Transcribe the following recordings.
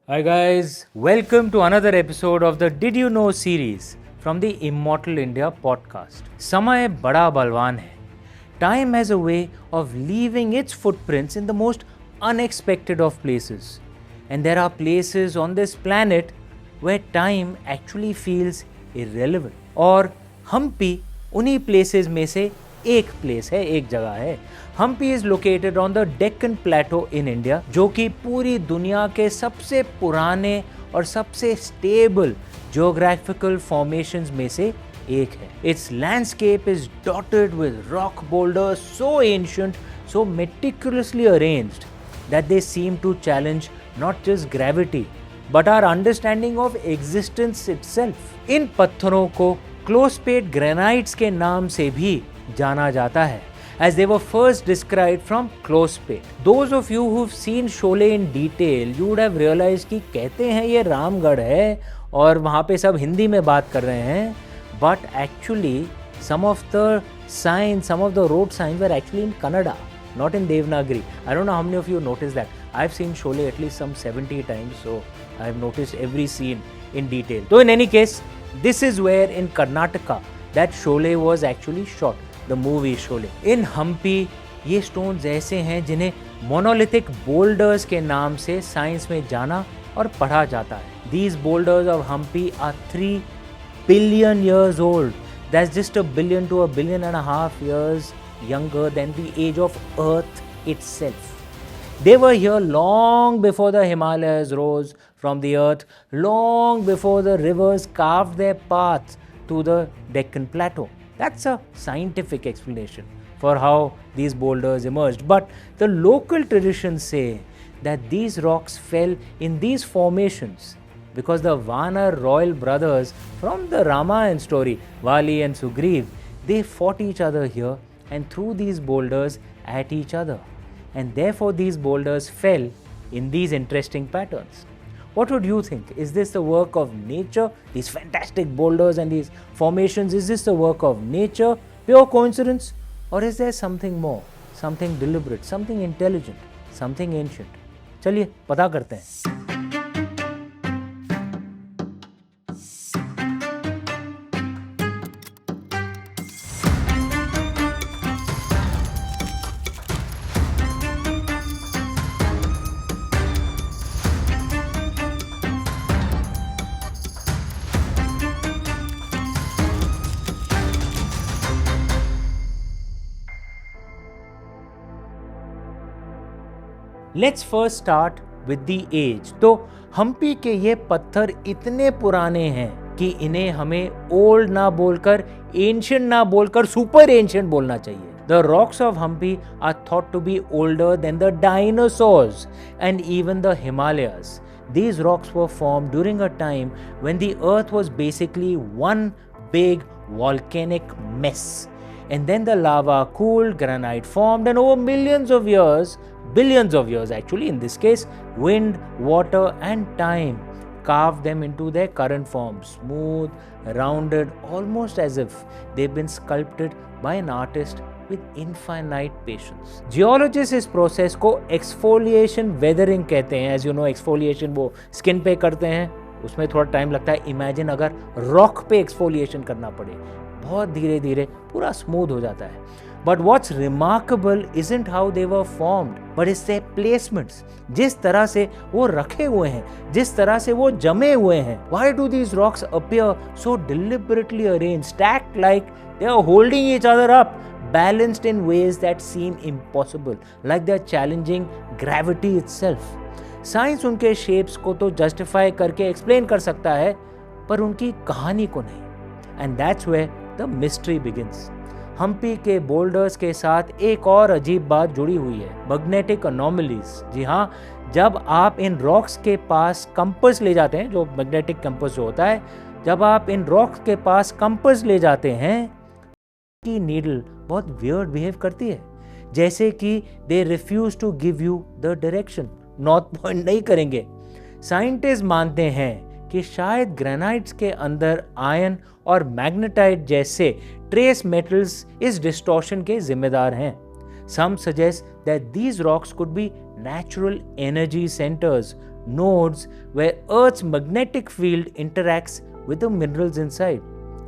Hi guys, welcome to another episode of the Did You Know series from the Immortal India podcast. समय बड़ा बलवान है. Time has a way of leaving its footprints in the most unexpected of places. And there are places on this planet where time actually feels irrelevant. और हम्पी उन्हीं places में से एक place है, एक जगह है. Hampi is located on the Deccan plateau in India, जो कि पूरी दुनिया के सबसे पुराने और सबसे स्टेबल जियोग्राफिकल फॉर्मेशंस में से एक है. It's landscape is dotted with rock boulders so ancient, so meticulously arranged that they seem to challenge not just gravity but our understanding of existence itself. इन पत्थरों को क्लोस्पेट ग्रेनाइट्स के नाम से भी जाना जाता है, as they were first described from क्लोस्पेट. Those of you who've seen Sholay in detail, you would have realized कि कहते हैं ये रामगढ़ है और वहाँ पे सब हिंदी में बात कर रहे हैं, but actually some of the signs, some of the road signs were actually in Kannada, not in Devanagari. I don't know how many of you noticed that. I've seen Sholay at least some 70 times, so I've noticed every scene in detail. So in any case, this is where in Karnataka that Sholay was actually shot, the movie Sholay. In Hampi, ये stones ऐसे हैं जिन्हें monolithic boulders के नाम से science में जाना और पढ़ा जाता है. These boulders of Hampi are 3 billion years old. That's just a billion to a billion and a half years younger than the age of Earth itself. They were here long before the Himalayas rose from the earth, long before the rivers carved their paths to the Deccan Plateau. That's a scientific explanation for how these boulders emerged. But the local traditions say that these rocks fell in these formations because the Vanar royal brothers from the Ramayana story, Vali and Sugriv, they fought each other here and threw these boulders at each other. And therefore these boulders fell in these interesting patterns. What would you think? Is this the work of nature? These fantastic boulders and these formations, is this the work of nature? Pure coincidence? Or is there something more? Something deliberate, something intelligent, something ancient? चलिए पता करते हैं. Let's first start with the age. तो हम्पी के ये पत्थर इतने पुराने हैं कि इन्हें हमें ओल्ड ना बोलकर, एंशिएंट ना बोलकर, सुपर एंशिएंट बोलना चाहिए. The rocks of Hampi are thought to be older than the dinosaurs and even the Himalayas. These rocks were formed during a time when the earth was basically one big volcanic mess. And then the lava cooled, granite formed, and over billions of years actually, in this case, wind, water and time carved them into their current form, smooth, rounded, almost as if they've been sculpted by an artist with infinite patience. Geologists इस process को exfoliation weathering कहते हैं. As you know, exfoliation वो skin पे करते हैं, उसमें थोड़ा टाइम लगता है. Imagine अगर rock पे exfoliation करना पड़े, बहुत धीरे धीरे पूरा स्मूथ हो जाता है. But what's remarkable isn't how they were formed, but it's their placements. जिस तरह से वो रखे हुए हैं, जिस तरह से वो जमे हुए हैं. Why do these rocks appear so deliberately arranged, stacked like they are holding each other up, balanced in ways that seem impossible, like they're challenging gravity itself? Science उनके शेप्स को तो जस्टिफाई करके एक्सप्लेन कर सकता है, पर उनकी कहानी को नहीं. And that's where the mystery begins. Hampi के बोल्डर्स के साथ एक और अजीब बात जुड़ी हुई है, मैग्नेटिक अनोमलीज. जी हाँ, जब आप इन रॉक्स के पास कंपास ले जाते हैं, जो मैग्नेटिक कंपास जो होता है, जब आप इन रॉक्स के पास कंपास ले जाते हैं, की नीडल बहुत वियर्ड बिहेव करती है, जैसे कि they refuse to give you the direction, north point नहीं करेंगे. साइंटिस्ट मानते हैं कि शायद ग्रेनाइट्स के अंदर आयन और मैग्नेटाइट जैसे ट्रेस मेटल्स इस डिस्टॉर्शन के जिम्मेदार हैं. Some suggest that these rocks could be natural energy centers nodes where Earth's magnetic field interacts with the minerals inside.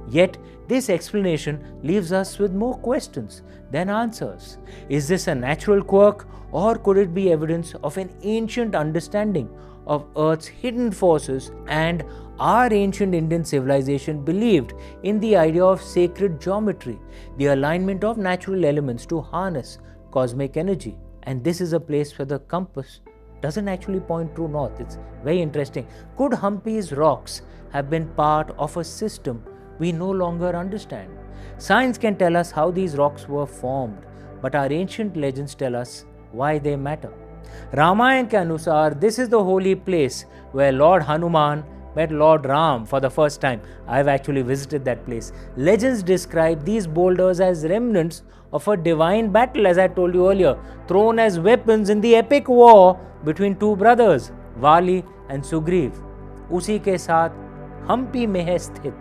Yet, this explanation leaves us with more questions than answers. Is this a natural quirk, or could it be evidence of an ancient understanding of Earth's hidden forces? And our ancient Indian civilization believed in the idea of sacred geometry, the alignment of natural elements to harness cosmic energy. And this is a place where the compass doesn't actually point true north. It's very interesting. Could Hampi's rocks have been part of a system we no longer understand? Science can tell us how these rocks were formed, but our ancient legends tell us why they matter. Ramayana के अनुसार this is the holy place where Lord Hanuman met Lord Ram for the first time. I've actually visited that place. Legends describe these boulders as remnants of a divine battle, as I told you earlier, thrown as weapons in the epic war between two brothers, Vali and Sugriv. उसी के साथ हम्पी में है स्थित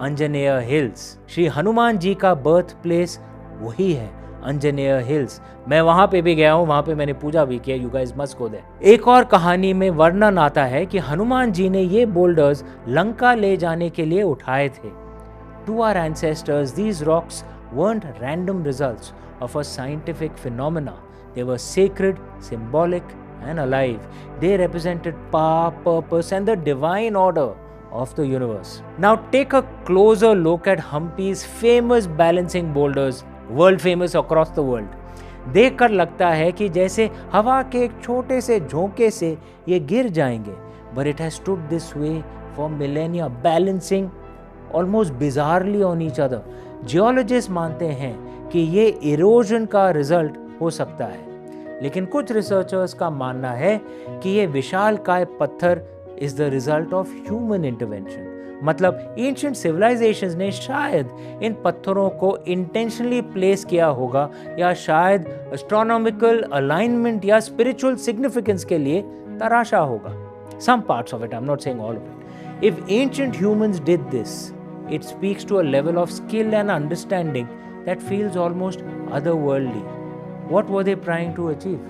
Anjaneya hills. Shri Hanuman ji का birth place वही है, Anjaneya hills. मैं वहां पे भी गया हूं, वहां पे मैंने पूजा भी किया। You guys must go there. एक और कहानी में वर्णन आता है कि हनुमान जी ने ये बोल्डर्स लंका ले जाने के लिए उठाए थे। To our ancestors these rocks weren't random results of a scientific phenomena. They were sacred, symbolic, and alive. They represented power, purpose, and the divine order of the universe. Now take a closer look at Hampi's famous balancing boulders, world famous across the world. देखकर लगता है कि जैसे हवा के एक छोटे से झोंके से ये गिर जाएंगे, but it has stood this way for millennia, balancing almost bizarrely on each other. Geologist मानते हैं कि ये इरोजन का रिजल्ट हो सकता है, लेकिन कुछ रिसर्चर्स का मानना है कि ये विशालकाय पत्थर is the result of human intervention. मतलब एंशिएंट सिविलाइजेशंस ने शायद इन पत्थरों को इंटेंशनली प्लेस किया होगा, या शायद एस्ट्रोनॉमिकल अलाइनमेंट या स्पिरिचुअल सिग्निफिकेंस के लिए तराशा होगा। Some parts of it, I am not saying all of it. If ancient humans did this, it speaks to a level of skill and understanding that feels almost otherworldly. What were they trying to achieve?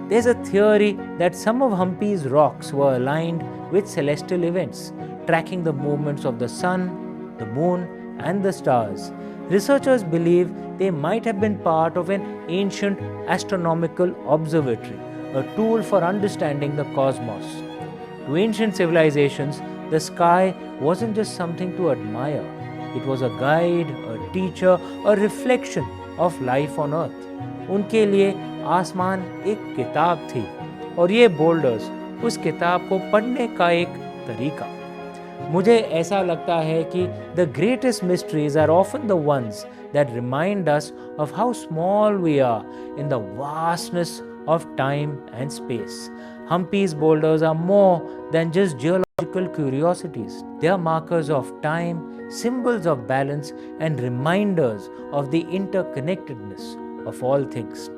There's a theory that some of Hampi's rocks were aligned with celestial events, tracking the movements of the sun, the moon, and the stars. Researchers believe they might have been part of an ancient astronomical observatory, a tool for understanding the cosmos. To ancient civilizations, the sky wasn't just something to admire. It was a guide, a teacher, a reflection of life on earth. उनके लिए आसमान एक किताब थी, और ये boulders उस किताब को पढ़ने का एक तरीका। मुझे ऐसा लगता है कि the greatest mysteries are often the ones that remind us of how small we are in the vastness of time and space. Hampi's boulders are more than just geological curiosities. They are markers of time, symbols of balance, and reminders of the interconnectedness of all things.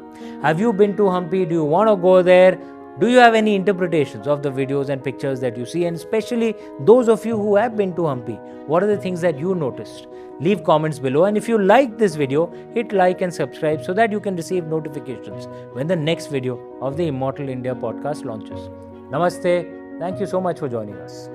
Have you been to Hampi? Do you want to go there? Do you have any interpretations of the videos and pictures that you see? And especially those of you who have been to Hampi, what are the things that you noticed? Leave comments below, and if you like this video, hit like and subscribe so that you can receive notifications when the next video of the Immortal India podcast launches. Namaste. Thank you so much for joining us.